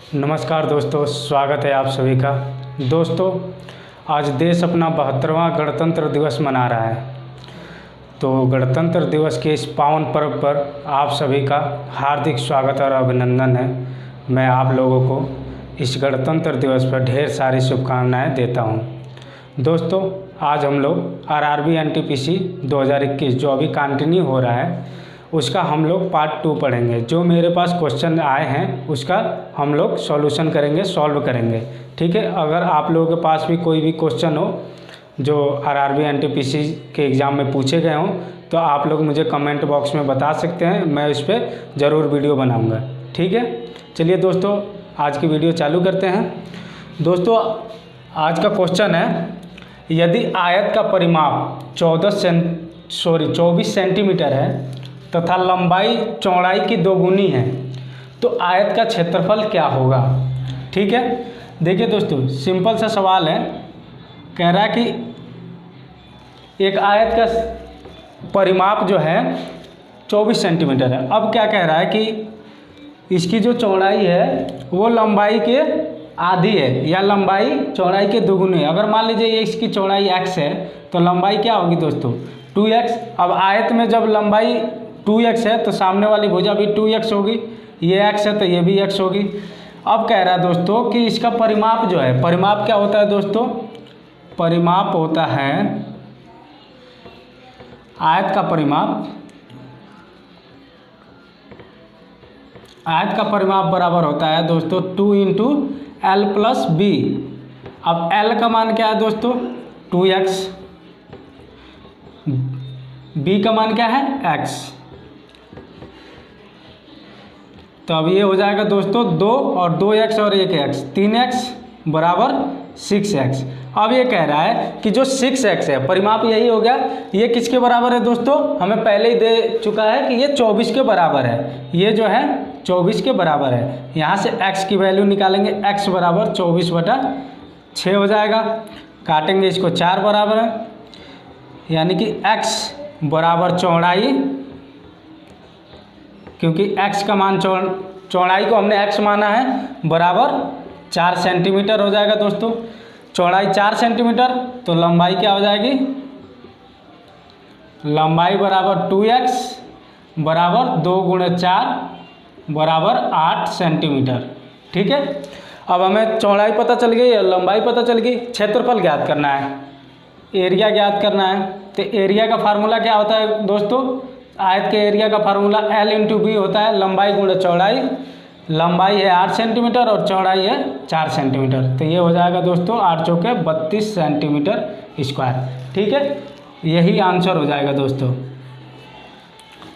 नमस्कार दोस्तों, स्वागत है आप सभी का। दोस्तों, आज देश अपना 72वां गणतंत्र दिवस मना रहा है। तो गणतंत्र दिवस के इस पावन पर्व पर आप सभी का हार्दिक स्वागत और अभिनंदन है। मैं आप लोगों को इस गणतंत्र दिवस पर ढेर सारी शुभकामनाएं देता हूं। दोस्तों, आज हम लोग आरआरबी एनटीपीसी 2021 जो अभी कंटिन्यू हो रहा है उसका हम लोग पार्ट 2 पढ़ेंगे। जो मेरे पास क्वेश्चन आए हैं उसका हम लोग सॉल्यूशन करेंगे, सॉल्व करेंगे। ठीक है, अगर आप लोगों के पास भी कोई भी क्वेश्चन हो जो आरआरबी एनटीपीसी के एग्ज़ाम में पूछे गए हों तो आप लोग मुझे कमेंट बॉक्स में बता सकते हैं, मैं इस पर ज़रूर वीडियो बनाऊँगा। ठीक है, चलिए दोस्तों आज की वीडियो चालू करते हैं। दोस्तों, आज का क्वेश्चन है, यदि आयत का परिमाप 24 सेंटीमीटर है तथा लंबाई चौड़ाई की दोगुनी है तो आयत का क्षेत्रफल क्या होगा। ठीक है, देखिए दोस्तों, सिंपल सा सवाल है। कह रहा है कि एक आयत का परिमाप जो है 24 सेंटीमीटर है। अब क्या कह रहा है कि इसकी जो चौड़ाई है वो लंबाई के आधी है या लंबाई चौड़ाई के दोगुनी है। अगर मान लीजिए ये इसकी चौड़ाई x है तो लंबाई क्या होगी दोस्तों, 2x। अब आयत में जब लंबाई 2x है तो सामने वाली भुजा भी 2x होगी, ये x है तो ये भी x होगी। अब कह रहा है दोस्तों कि इसका परिमाप जो है, परिमाप क्या होता है दोस्तों, परिमाप होता है आयत का परिमाप, आयत का परिमाप बराबर होता है दोस्तों 2 इंटू एल प्लस बी। अब l का मान क्या है दोस्तों, 2x, b का मान क्या है, x। तो अब ये हो जाएगा दोस्तों 2 और 2x और 1x, 3x बराबर 6x। अब ये कह रहा है कि जो 6x है, परिमाप यही हो गया, ये किसके बराबर है दोस्तों, हमें पहले ही दे चुका है कि ये 24 के बराबर है। ये जो है 24 के बराबर है। यहाँ से x की वैल्यू निकालेंगे, x बराबर 24/6 हो जाएगा। काटेंगे इसको 4 बराबर है, यानी कि x बराबर चौड़ाई, क्योंकि x का मान चौड़ाई को हमने x माना है, बराबर 4 सेंटीमीटर हो जाएगा दोस्तों। चौड़ाई 4 सेंटीमीटर तो लंबाई क्या हो जाएगी, लंबाई बराबर 2x बराबर 2 × 4 बराबर 8 सेंटीमीटर। ठीक है, अब हमें चौड़ाई पता चल गई और लंबाई पता चल गई। क्षेत्रफल ज्ञात करना है, एरिया ज्ञात करना है। तो एरिया का फार्मूला क्या होता है दोस्तों, आयत के एरिया का फार्मूला L इंटू बी होता है, लंबाई गुणा चौड़ाई। लंबाई है 8 सेंटीमीटर और चौड़ाई है 4 सेंटीमीटर। तो ये हो जाएगा दोस्तों 8 चौके 32 सेंटीमीटर स्क्वायर। ठीक है, यही आंसर हो जाएगा दोस्तों।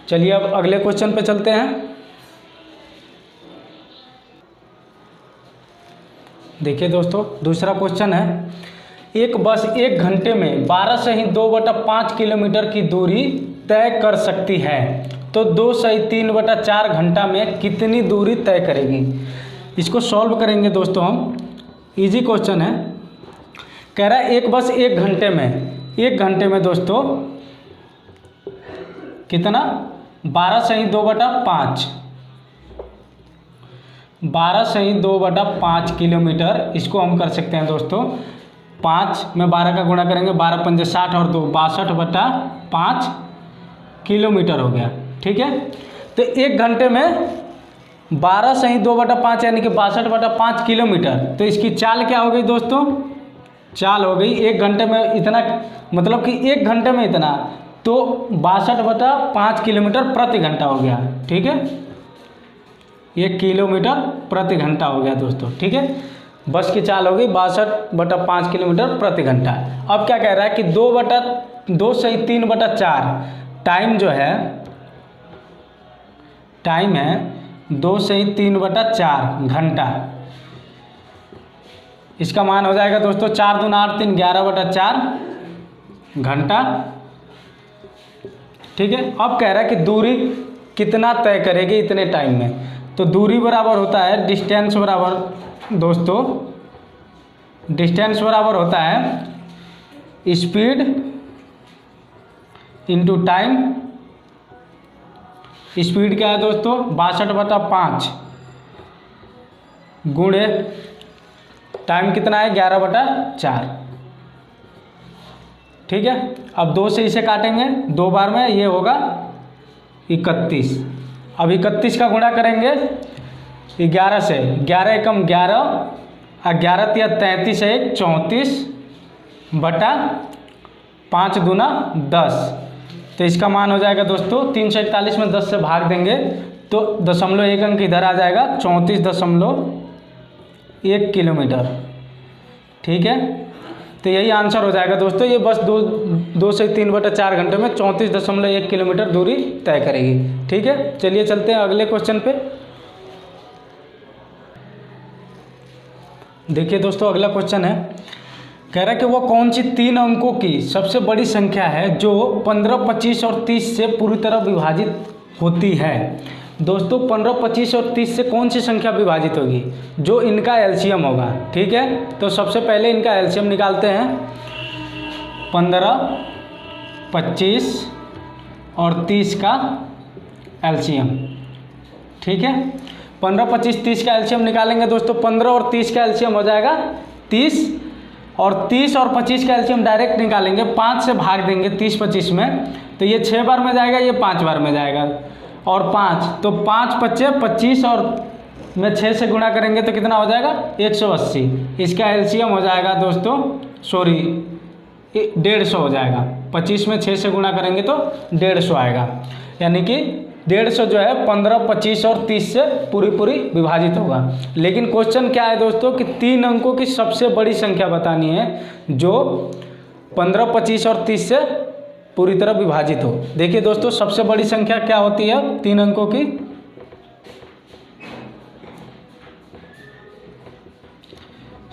चलिए अब अगले क्वेश्चन पे चलते हैं। देखिए दोस्तों, दूसरा क्वेश्चन है, एक बस 1 घंटे में 12 सही 2/5 किलोमीटर की दूरी तय कर सकती है तो 2 सही 3/4 घंटा में कितनी दूरी तय करेगी। इसको सॉल्व करेंगे दोस्तों हम, इजी क्वेश्चन है। कह रहा है एक बस 1 घंटे में, 1 घंटे में दोस्तों कितना, 12 सही 2/5, 12 सही 2/5 किलोमीटर। इसको हम कर सकते हैं दोस्तों, 5 में 12 का गुणा करेंगे, 12 पंजे 60 और 2 62/5 किलोमीटर हो गया। ठीक है, तो 1 घंटे में 12 सही 2/5 यानी कि 62/5 किलोमीटर। तो इसकी चाल क्या हो गई दोस्तों, चाल हो गई 1 घंटे में इतना, मतलब कि 1 घंटे में इतना, तो 62/5 किलोमीटर प्रति घंटा हो गया। ठीक है, ये किलोमीटर प्रति घंटा हो गया दोस्तों। ठीक है, बस की चाल हो गई 62/5 किलोमीटर प्रति घंटा। अब क्या कह रहा है कि 2 सही 3/4 टाइम जो है, टाइम है 2 सही 3/4 घंटा। इसका मान हो जाएगा दोस्तों 4 दूना 8 3 11/4 घंटा। ठीक है, अब कह रहा है कि दूरी कितना तय करेगी इतने टाइम में। तो दूरी बराबर होता है डिस्टेंस बराबर दोस्तों, डिस्टेंस बराबर होता है स्पीड इंटू टाइम। स्पीड क्या है दोस्तों, 62/5 गुणे टाइम कितना है 11/4। ठीक है, अब 2 से इसे काटेंगे 2 बार में, ये होगा 31। अब 31 का गुणा करेंगे 11 से, 11 एकम 11, 11 तिया 33 है 34/5 दूना 10। तो इसका मान हो जाएगा दोस्तों 341 में 10 से भाग देंगे तो 0.1 अंक इधर आ जाएगा 34.1 किलोमीटर। ठीक है, तो यही आंसर हो जाएगा दोस्तों। ये बस 2 से 3/4 घंटे में 34.1 किलोमीटर दूरी तय करेगी। ठीक है, चलिए चलते हैं अगले क्वेश्चन पे। देखिए दोस्तों, अगला क्वेश्चन है, कह रहा है कि वो कौन सी 3 अंकों की सबसे बड़ी संख्या है जो 15, 25 और 30 से पूरी तरह विभाजित होती है। दोस्तों 15, 25 और 30 से कौन सी संख्या विभाजित होगी जो इनका एलसीएम होगा। ठीक है, तो सबसे पहले इनका एलसीएम निकालते हैं। 15, 25 और 30 का एलसीएम। ठीक है, 15, 25, 30 का एलसीएम निकालेंगे दोस्तों। 15 और 30 का एलसीएम हो जाएगा 30, और 30 और 25 का एलसीएम डायरेक्ट निकालेंगे, 5 से भाग देंगे 30, 25 में, तो ये 6 बार में जाएगा, ये 5 बार में जाएगा, और 5 तो 5 25 25 और में 6 से गुणा करेंगे तो कितना हो जाएगा 180। इसका एलसीएम हो जाएगा दोस्तों, सॉरी 150 हो जाएगा। 25 में 6 से गुणा करेंगे तो 150 आएगा, यानी कि 150 जो है 15, 25 और 30 से पूरी विभाजित होगा। लेकिन क्वेश्चन क्या है दोस्तों कि 3 अंकों की सबसे बड़ी संख्या बतानी है जो 15, 25 और 30 से पूरी तरह विभाजित हो। देखिए दोस्तों, सबसे बड़ी संख्या क्या होती है 3 अंकों की?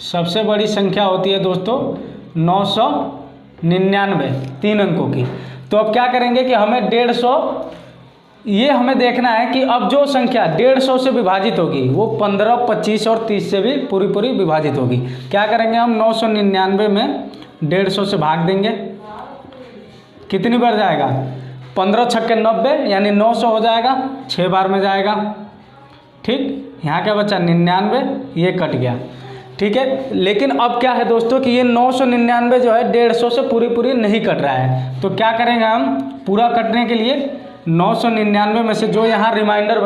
सबसे बड़ी संख्या होती है दोस्तों 999, 3 अंकों की। तो अब क्या करेंगे कि हमें 150, ये हमें देखना है कि अब जो संख्या 150 से विभाजित होगी वो 15, 25 और 30 से भी पूरी विभाजित होगी। क्या करेंगे हम 999 में 150 से भाग देंगे, कितनी बार जाएगा 15 छक्के 90, यानी 900 हो जाएगा, 6 बार में जाएगा। ठीक, यहाँ क्या बचा 99, ये कट गया। ठीक है, लेकिन अब क्या है दोस्तों कि ये 999 जो है 150 से पूरी नहीं कट रहा है। तो क्या करेंगे हम पूरा कटने के लिए 999 में से जो यहाँ रिमाइंडर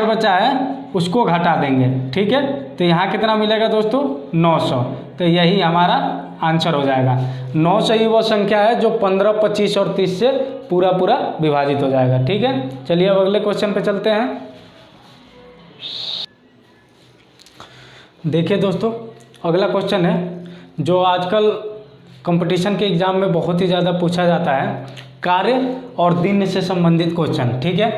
बचा है उसको घटा देंगे। ठीक है, तो यहाँ कितना मिलेगा दोस्तों 900। तो यही हमारा आंसर हो जाएगा। 900 ही वो संख्या है जो 15, 25 और 30 से पूरा विभाजित हो जाएगा। ठीक है, चलिए अब अगले क्वेश्चन पे चलते हैं। देखिए दोस्तों, अगला क्वेश्चन है जो आजकल कंपटीशन के एग्ज़ाम में बहुत ही ज़्यादा पूछा जाता है, कार्य और दिन से संबंधित क्वेश्चन। ठीक है,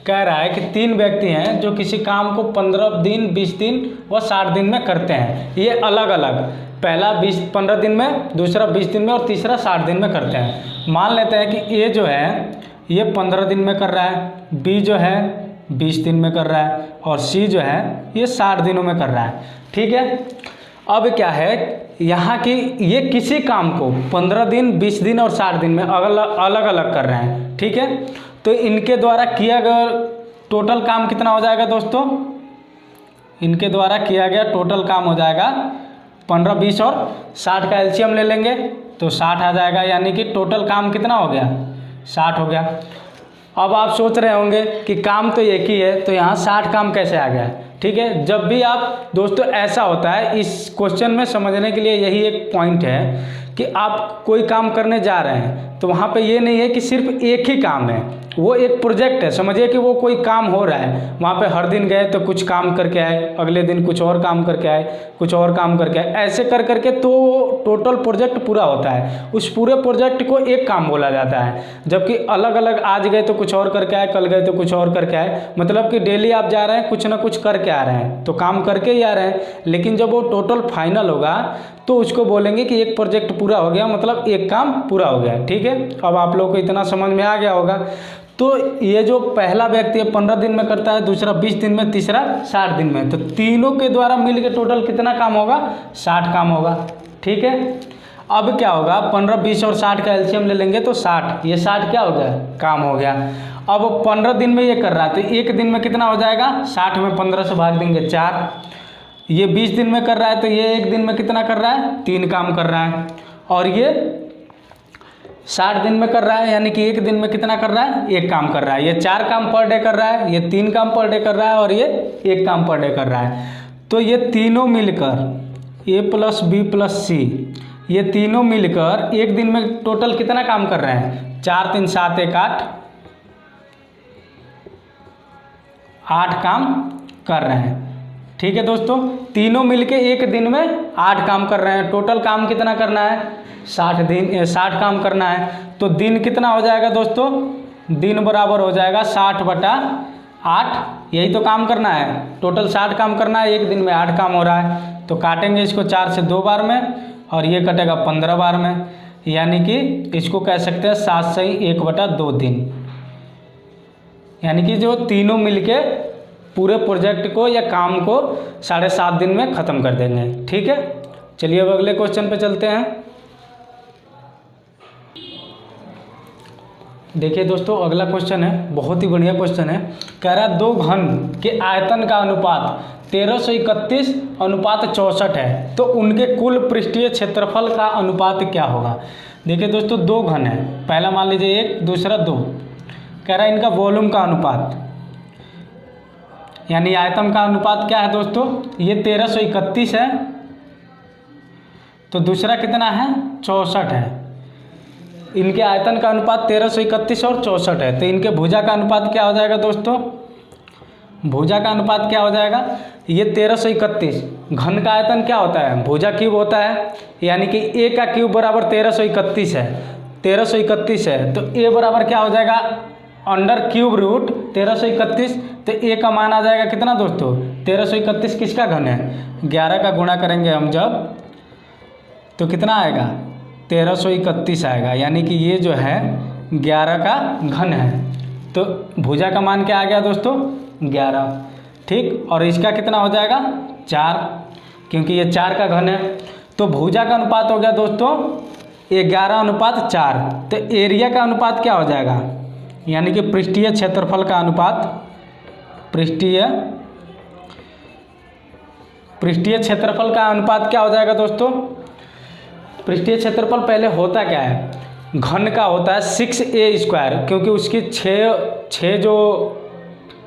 कह रहा है कि 3 व्यक्ति हैं जो किसी काम को 15 दिन, 20 दिन व 60 दिन में करते हैं। ये अलग अलग, पहला 15 दिन में, दूसरा 20 दिन में और तीसरा 60 दिन में करते हैं। मान लेते हैं कि ए जो है ये 15 दिन में कर रहा है, बी जो है 20 दिन में कर रहा है और सी जो है ये 60 दिनों में कर रहा है। ठीक है, अब क्या है यहाँ की ये किसी काम को 15 दिन, 20 दिन और 60 दिन में अलग अलग कर रहे हैं। ठीक है, तो इनके द्वारा किया गया टोटल काम कितना हो जाएगा दोस्तों? इनके द्वारा किया गया टोटल काम हो जाएगा 15, 20 और 60 का एलसीएम ले लेंगे तो 60 आ जाएगा, यानी कि टोटल काम कितना हो गया 60 हो गया। अब आप सोच रहे होंगे कि काम तो एक ही है, तो यहाँ 60 काम कैसे आ गया? ठीक है, जब भी आप दोस्तों ऐसा होता है, इस क्वेश्चन में समझने के लिए यही एक पॉइंट है कि आप कोई काम करने जा रहे हैं तो वहाँ पे ये नहीं है कि सिर्फ एक ही काम है, वो एक प्रोजेक्ट है। समझिए कि वो कोई काम हो रहा है, वहाँ पे हर दिन गए तो कुछ काम करके आए, अगले दिन कुछ और काम करके आए, कुछ और काम करके आए, ऐसे कर करके तो टोटल प्रोजेक्ट पूरा होता है। उस पूरे प्रोजेक्ट को एक काम बोला जाता है। जबकि अलग अलग आज गए तो कुछ और करके आए, कल गए तो कुछ और करके आए, मतलब कि डेली आप जा रहे हैं कुछ ना कुछ करके आ रहे हैं, तो काम करके ही आ रहे हैं। लेकिन जब वो टोटल फाइनल होगा तो उसको बोलेंगे कि एक प्रोजेक्ट पूरा हो गया, मतलब एक काम पूरा हो गया। ठीक है, अब आप लोगों को इतना समझ में आ गया होगा। तो ये जो पहला व्यक्ति है 15 दिन में करता है, दूसरा 20 दिन में, तीसरा 60 दिन में, तो तीनों के द्वारा मिलकर टोटल कितना काम होगा 60 काम होगा। ठीक है, अब क्या होगा 15, 20 और 60 का एलसीएम ले लेंगे तो 60, ये 60 क्या हो गया काम हो गया। अब 15 दिन में ये कर रहा है तो एक दिन में कितना हो जाएगा, 60 में 15 से भाग देंगे 4। ये 20 दिन में कर रहा है तो ये एक दिन में कितना कर रहा है, 3 काम कर रहा है। और ये 60 दिन में कर रहा है यानी कि एक दिन में कितना कर रहा है, 1 काम कर रहा है। ये 4 काम पर डे कर रहा है, ये 3 काम पर डे कर रहा है और ये 1 काम पर डे कर रहा है। तो ये तीनों मिलकर A + B + C, ये तीनों मिलकर एक दिन में टोटल कितना काम कर रहे हैं, 4 3 7 1 8 काम कर रहे हैं। ठीक है दोस्तों, तीनों मिलके एक दिन में 8 काम कर रहे हैं। टोटल काम कितना करना है, 60 काम करना है। तो दिन कितना हो जाएगा दोस्तों, दिन बराबर हो जाएगा 60/8। यही तो काम करना है, टोटल 60 काम करना है, एक दिन में 8 काम हो रहा है। तो काटेंगे इसको 4 से 2 बार में और ये कटेगा 15 बार में, यानी कि इसको कह सकते हैं 7 से 1/2 दिन। यानी कि जो तीनों मिलके पूरे प्रोजेक्ट को या काम को 7.5 दिन में ख़त्म कर देंगे। ठीक है, चलिए अब अगले क्वेश्चन पे चलते हैं। देखिए दोस्तों, अगला क्वेश्चन है, बहुत ही बढ़िया क्वेश्चन है। कह रहा है 2 घन के आयतन का अनुपात 1331/64 है, तो उनके कुल पृष्ठीय क्षेत्रफल का अनुपात क्या होगा। देखिए दोस्तों, 2 घन है, पहला मान लीजिए 1, दूसरा 2। कह रहा है इनका वॉल्यूम का अनुपात यानी आयतन का अनुपात क्या है दोस्तों, ये 1331 है, तो दूसरा कितना है, 64 है। इनके आयतन का अनुपात 1331 और 64 है, तो इनके भुजा का अनुपात क्या हो जाएगा दोस्तों, भुजा का अनुपात क्या हो जाएगा, ये 1331। घन का आयतन क्या होता है, भुजा क्यूब होता है, यानी कि a का क्यूब बराबर 1331 है, 1331 है। तो a बराबर क्या हो जाएगा, अंडर क्यूब रूट 1331। तो a का मान आ जाएगा कितना दोस्तों, 1331 किसका घन है, 11 का गुणा करेंगे हम जब, तो कितना आएगा, 1331 आएगा। यानी कि ये जो है 11 का घन है। तो भुजा का मान क्या आ गया दोस्तों, 11। ठीक, और इसका कितना हो जाएगा, 4, क्योंकि ये 4 का घन है। तो भुजा का अनुपात हो गया दोस्तों 11/4। तो एरिया का अनुपात क्या हो जाएगा, यानी कि पृष्ठीय क्षेत्रफल का अनुपात, पृष्ठीय क्षेत्रफल का अनुपात क्या हो जाएगा दोस्तों। पृष्ठीय क्षेत्रफल पहले होता क्या है, घन का होता है 6a², क्योंकि उसकी 6 जो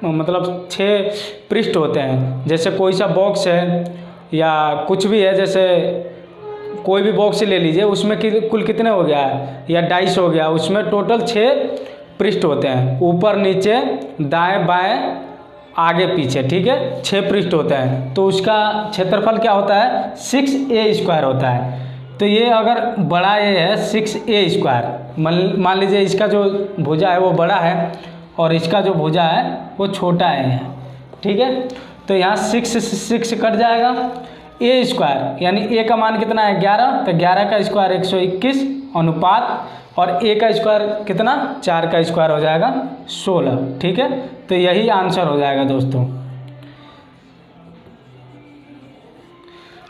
मतलब 6 पृष्ठ होते हैं। जैसे कोई सा बॉक्स है या कुछ भी है, जैसे कोई भी बॉक्स ले लीजिए, उसमें कुल कितने हो गया है, या डाइस हो गया, उसमें टोटल 6 पृष्ठ होते हैं, ऊपर नीचे दाएं बाएं आगे पीछे। ठीक है, 6 पृष्ठ होते हैं, तो उसका क्षेत्रफल क्या होता है, 6a² होता है। तो ये अगर बड़ा ए है 6a², मान लीजिए इसका जो भुजा है वो बड़ा है और इसका जो भुजा है वो छोटा है। ठीक है, तो यहाँ 6 कट जाएगा, a² यानी a का मान कितना है, 11, तो 11 का स्क्वायर 121 अनुपात, और a का स्क्वायर कितना, 4 का स्क्वायर हो जाएगा 16। ठीक है, तो यही आंसर हो जाएगा दोस्तों।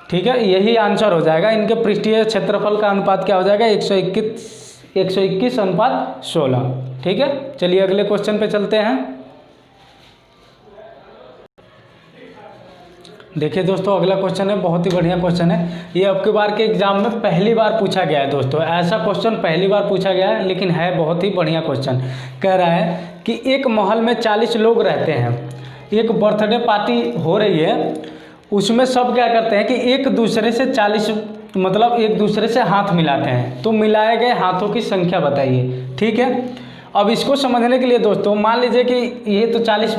ठीक है, यही आंसर हो जाएगा। इनके पृष्ठीय क्षेत्रफल का अनुपात क्या हो जाएगा, 121/16। ठीक है, चलिए अगले क्वेश्चन पे चलते हैं। देखिए दोस्तों, अगला क्वेश्चन है, बहुत ही बढ़िया क्वेश्चन है। ये आपके बार के एग्जाम में पहली बार पूछा गया है दोस्तों, ऐसा क्वेश्चन पहली बार पूछा गया है, लेकिन है बहुत ही बढ़िया क्वेश्चन। कह रहा है कि एक महल में 40 लोग रहते हैं, एक बर्थडे पार्टी हो रही है, उसमें सब क्या करते हैं कि एक दूसरे से 40 मतलब एक दूसरे से हाथ मिलाते हैं। तो मिलाए गए हाथों की संख्या बताइए। ठीक है, अब इसको समझने के लिए दोस्तों मान लीजिए कि ये तो 40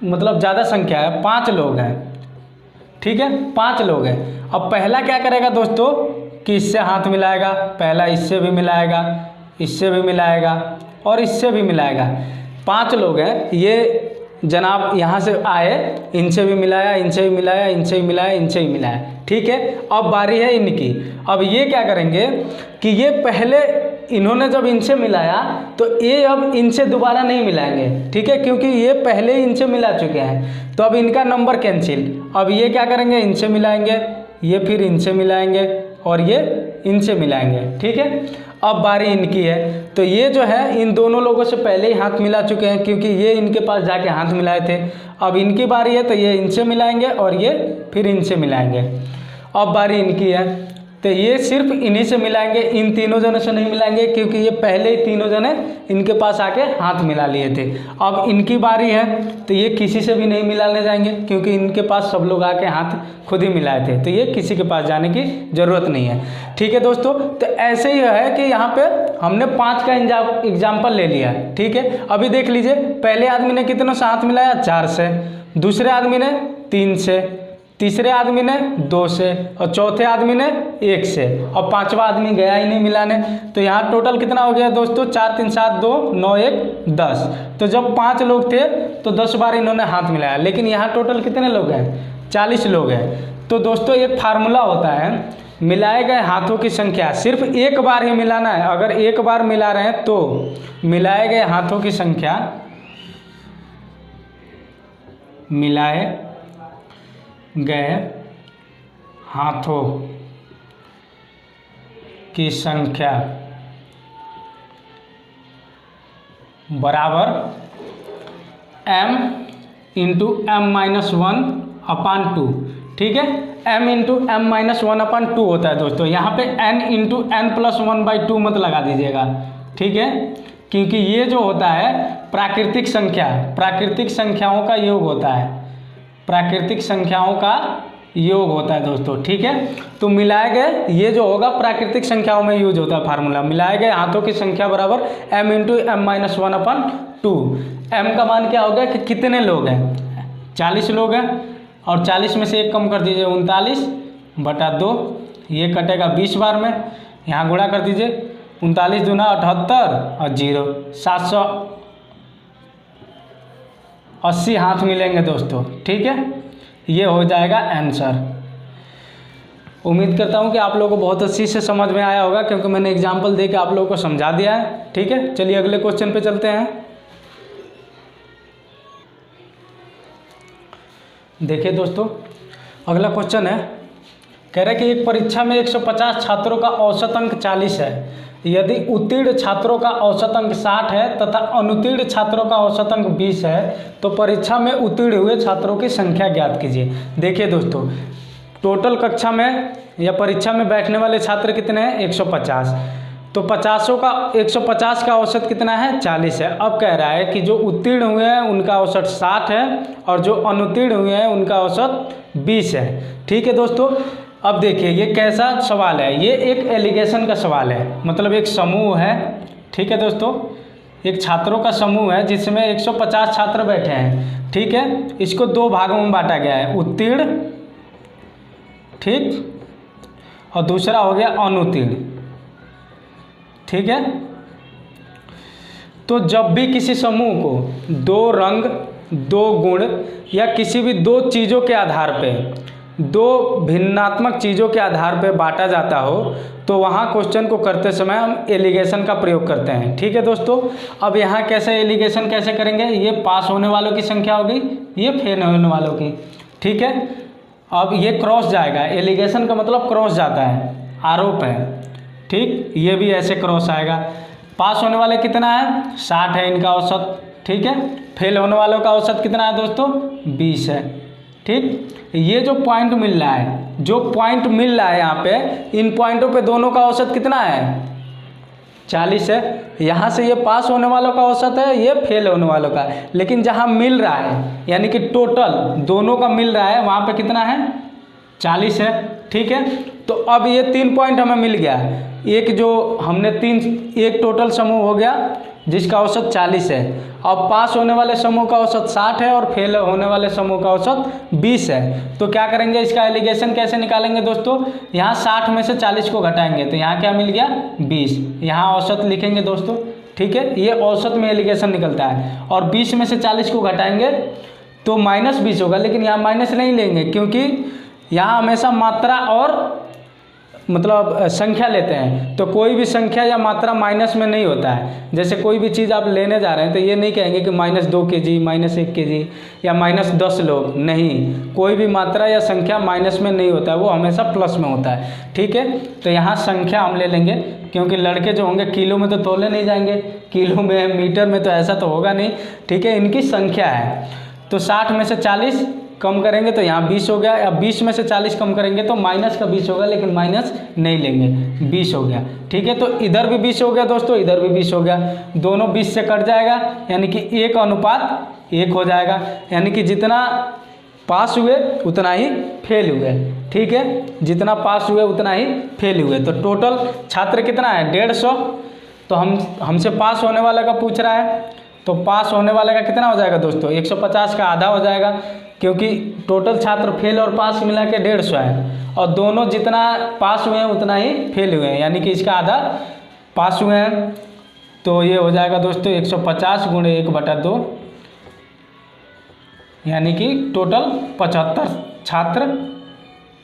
मतलब ज़्यादा संख्या है, 5 लोग हैं। ठीक है, 5 लोग हैं। अब पहला क्या करेगा दोस्तों कि इससे हाथ मिलाएगा, पहला इससे भी मिलाएगा, इससे भी मिलाएगा और इससे भी मिलाएगा। 5 लोग हैं, ये जनाब यहाँ से आए, इनसे भी मिलाया, इनसे भी मिलाया, इनसे भी मिलाया, इनसे भी मिलाया। ठीक है, अब बारी है इनकी। अब ये क्या करेंगे कि ये पहले इन्होंने जब इनसे मिलाया तो ये अब इनसे दोबारा नहीं मिलाएंगे। ठीक है, क्योंकि ये पहले ही इनसे मिला चुके हैं, तो अब इनका नंबर कैंसिल। अब ये क्या करेंगे, इनसे मिलाएंगे, ये फिर इनसे मिलाएंगे और ये इनसे मिलाएंगे। ठीक है, अब बारी इनकी है। तो ये जो है इन दोनों लोगों से पहले ही हाथ मिला चुके हैं, क्योंकि ये इनके पास जाके हाथ मिलाए थे। अब इनकी बारी है तो ये इनसे मिलाएंगे और ये फिर इनसे मिलाएंगे। अब बारी इनकी है तो ये सिर्फ इन्हीं से मिलाएंगे, इन तीनों जनों से नहीं मिलाएंगे, क्योंकि ये पहले ही तीनों जने इनके पास आके हाथ मिला लिए थे। अब इनकी बारी है तो ये किसी से भी नहीं मिलाने जाएंगे, क्योंकि इनके पास सब लोग आके हाथ खुद ही मिलाए थे, तो ये किसी के पास जाने की ज़रूरत नहीं है। ठीक है दोस्तों, तो ऐसे ही है कि यहाँ पे हमने 5 का एग्जाम्पल ले लिया। ठीक है, अभी देख लीजिए, पहले आदमी ने कितनों से हाथ मिलाया? 4 से, दूसरे आदमी ने 3 से, तीसरे आदमी ने 2 से, और चौथे आदमी ने 1 से, और 5वां आदमी गया ही नहीं मिलाने। तो यहाँ टोटल कितना हो गया दोस्तों? 4 3 7 2 9 1 10। तो जब 5 लोग थे तो 10 बार इन्होंने हाथ मिलाया, लेकिन यहाँ टोटल कितने लोग हैं? 40 लोग हैं। तो दोस्तों एक फार्मूला होता है, मिलाए गए हाथों की संख्या सिर्फ एक बार ही मिलाना है। अगर एक बार मिला रहे हैं तो मिलाए गए हाथों की संख्या, मिलाए गए हाथों की संख्या बराबर m इंटू m-1/2। ठीक है, m इंटू m-1/2 होता है दोस्तों। यहाँ पे n इंटू n+1/2 मत लगा दीजिएगा। ठीक है, क्योंकि ये जो होता है प्राकृतिक संख्या, प्राकृतिक संख्याओं का योग होता है, प्राकृतिक संख्याओं का योग होता है दोस्तों। ठीक है, तो मिलाए गए, ये जो होगा प्राकृतिक संख्याओं में यूज होता है फार्मूला, मिलाए गए हाथों की संख्या बराबर m इंटू m-1/2। m का मान क्या होगा कि कितने लोग हैं? 40 लोग हैं, और 40 में से 1 कम कर दीजिए, 39/2, ये कटेगा 20 बार में, यहाँ गुणा कर दीजिए, 39 दूना 78 और 0, 780 हाथ मिलेंगे दोस्तों। ठीक है, ये हो जाएगा आंसर। उम्मीद करता हूँ कि आप लोगों को बहुत अच्छी से समझ में आया होगा, क्योंकि मैंने एग्जाम्पल दे के आप लोगों को समझा दिया है। ठीक है, चलिए अगले क्वेश्चन पे चलते हैं। देखिए दोस्तों, अगला क्वेश्चन है, कह रहे कि एक परीक्षा में 150 छात्रों का औसत अंक 40 है। यदि उत्तीर्ण छात्रों का औसत अंक 60 है तथा अनुत्तीर्ण छात्रों का औसत अंक 20 है, तो परीक्षा में उत्तीर्ण हुए छात्रों की संख्या ज्ञात कीजिए। देखिए दोस्तों, टोटल कक्षा में या परीक्षा में बैठने वाले छात्र कितने हैं? 150। तो 150 का औसत कितना है? 40 है। अब कह रहा है कि जो उत्तीर्ण हुए हैं उनका औसत 60 है, और जो अनुत्तीर्ण हुए हैं उनका औसत 20 है। ठीक है दोस्तों, अब देखिए ये कैसा सवाल है, ये एक एलिगेशन का सवाल है, मतलब एक समूह है। ठीक है दोस्तों, एक छात्रों का समूह है जिसमें 150 छात्र बैठे हैं। ठीक है, इसको 2 भागों में बांटा गया है, उत्तीर्ण, ठीक, और दूसरा हो गया अनुत्तीर्ण। ठीक है, तो जब भी किसी समूह को 2 रंग, 2 गुण या किसी भी 2 चीज़ों के आधार पे, 2 भिन्नात्मक चीज़ों के आधार पे बांटा जाता हो, तो वहाँ क्वेश्चन को करते समय हम एलिगेशन का प्रयोग करते हैं। ठीक है दोस्तों, अब यहाँ कैसे एलिगेशन कैसे करेंगे? ये पास होने वालों की संख्या होगी, ये फेल होने वालों की। ठीक है, अब ये क्रॉस जाएगा, एलिगेशन का मतलब क्रॉस जाता है, आरोप है। ठीक, ये भी ऐसे क्रॉस आएगा। पास होने वाले कितना है? 60 है इनका औसत। ठीक है, फेल होने वालों का औसत कितना है दोस्तों? 20 है। ठीक, ये जो पॉइंट मिल रहा है, जो पॉइंट मिल रहा है यहाँ पे, इन पॉइंटों पे दोनों का औसत कितना है? 40 है। यहाँ से ये पास होने वालों का औसत है, ये फेल होने वालों का है, लेकिन जहाँ मिल रहा है यानी कि टोटल दोनों का मिल रहा है, वहाँ पे कितना है? 40 है। ठीक है, तो अब ये 3 पॉइंट हमें मिल गया। एक जो हमने एक टोटल समूह हो गया जिसका औसत 40 है। अब पास होने वाले समूह का औसत 60 है और फेल होने वाले समूह का औसत 20 है। तो क्या करेंगे, इसका एलिगेशन कैसे निकालेंगे दोस्तों? यहाँ 60 में से 40 को घटाएंगे तो यहाँ क्या मिल गया? 20। यहाँ औसत लिखेंगे दोस्तों। ठीक है, ये औसत में एलिगेशन निकलता है। और 20 में से 40 को घटाएंगे तो -20 होगा, लेकिन यहाँ माइनस नहीं लेंगे, क्योंकि यहाँ हमेशा मात्रा और मतलब संख्या लेते हैं। तो कोई भी संख्या या मात्रा माइनस में नहीं होता है। जैसे कोई भी चीज़ आप लेने जा रहे हैं तो ये नहीं कहेंगे कि -2 kg, -1 kg या -10 लोग, नहीं, कोई भी मात्रा या संख्या माइनस में नहीं होता है, वो हमेशा प्लस में होता है। ठीक है, तो यहाँ संख्या हम ले लेंगे क्योंकि लड़के जो होंगे किलो में तो तोले नहीं जाएंगे, किलो में मीटर में तो ऐसा तो होगा नहीं, ठीक है। इनकी संख्या है, तो 60 में से 40 कम करेंगे तो यहाँ 20 हो गया। अब 20 में से 40 कम करेंगे तो माइनस का 20 होगा, लेकिन माइनस नहीं लेंगे, 20 हो गया, ठीक है। तो इधर भी 20 हो गया दोस्तों, इधर भी 20 हो गया, दोनों 20 से कट जाएगा, यानी कि 1:1 हो जाएगा, यानी कि जितना पास हुए उतना ही फेल हुए, ठीक है। जितना पास हुए उतना ही फेल हुए। तो टोटल छात्र कितना है, 150। तो हमसे पास होने वाला का पूछ रहा है, तो पास होने वाले का कितना हो जाएगा दोस्तों, 150 का आधा हो जाएगा, क्योंकि टोटल छात्र फेल और पास मिला के 150 है, और दोनों जितना पास हुए हैं उतना ही फेल हुए हैं, यानी कि इसका आधा पास हुए हैं। तो ये हो जाएगा दोस्तों 150 गुणे 1/2, यानी कि टोटल 75 छात्र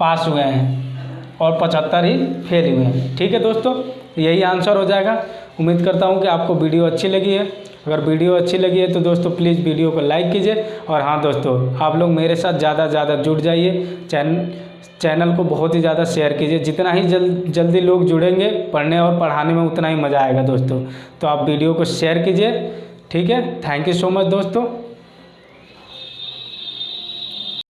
पास हुए हैं और 75 ही फेल हुए हैं, ठीक है दोस्तों। यही आंसर हो जाएगा। उम्मीद करता हूँ कि आपको वीडियो अच्छी लगी है। अगर वीडियो अच्छी लगी है तो दोस्तों प्लीज़ वीडियो को लाइक कीजिए, और हाँ दोस्तों, आप लोग मेरे साथ ज़्यादा से ज़्यादा जुड़ जाइए, चैनल को बहुत ही ज़्यादा शेयर कीजिए। जितना ही जल्दी लोग जुड़ेंगे पढ़ने और पढ़ाने में, उतना ही मज़ा आएगा दोस्तों। तो आप वीडियो को शेयर कीजिए, ठीक है। थैंक यू सो मच दोस्तों।